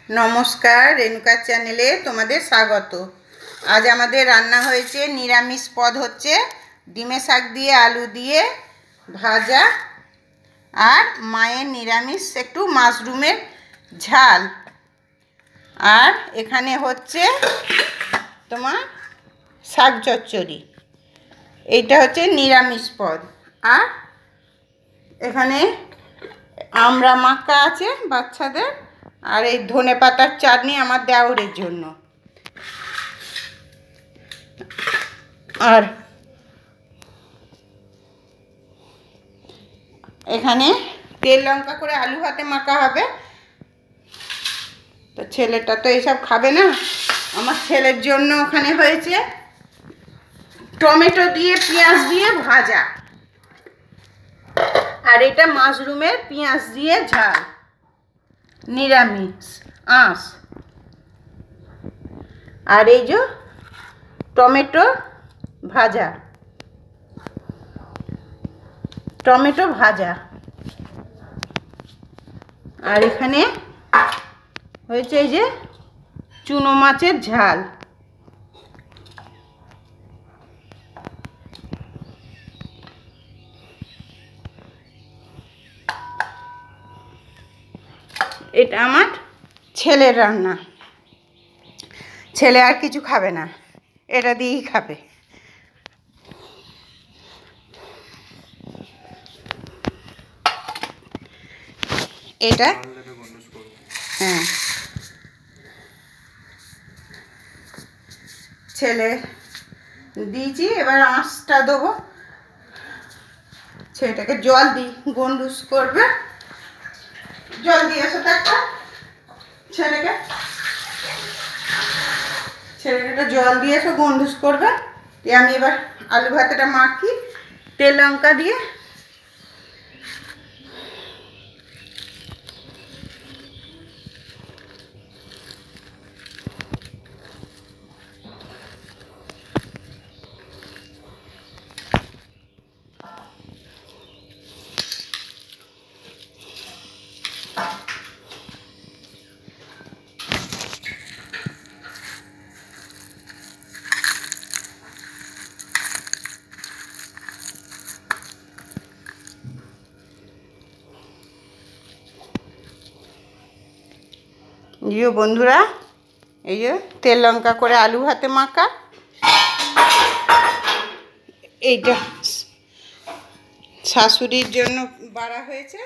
নমস্কার, রেণুকা চ্যানেলে তোমাদের স্বাগত। আজ আমাদের রান্না হয়েছে নিরামিষ পদ, হচ্ছে ডিমের শাক দিয়ে আলু দিয়ে ভাজা আর মায়ের নিরামিষ একটু মাশরুমের ঝাল। আর এখানে হচ্ছে তোমার শাক চচ্চড়ি। এইটা হচ্ছে নিরামিষ পদ। আর এখানে আমড়া মাখা আছে বাচ্চাদের, আর এই ধনে পাতার চাটনি আমার দেওরের জন্য। আর এখানে তেল লঙ্কা করে আলু ভাতে মাখা হবে। তো ছেলেটা তো এইসব খাবে না, আমার ছেলের জন্য ওখানে হয়েছে টমেটো দিয়ে পেঁয়াজ দিয়ে ভাজা, আর এটা মাশরুমের পেঁয়াজ দিয়ে ঝাল নিরামিষ আঁশ। আর এই যে টমেটো ভাজা, টমেটো ভাজা। আর এখানে হয়েছে এই যে চুনো মাছের ঝাল। এটা আমার ছেলের রান্না। ছেলে আর কিছু খাবে না, এটা দিয়েই খাবে। এটা হ্যাঁ, ছেলে দিয়েছি, এবার আঁশটা দেবো। ছেলেটাকে জল দিই, গন্ডুস করবে। জল দিয়ে এসো তো একটা, ছেলেকে একটা জল দিয়ে এসো, গন্ডুস করবে। আমি এবার আলু ভাতেটা মাখি তেল লঙ্কা দিয়ে। জিও বন্ধুরা, এই যে তেল লঙ্কা করে আলু ভাতে মাখা, এইটা শাশুড়ির জন্য বাড়া হয়েছে।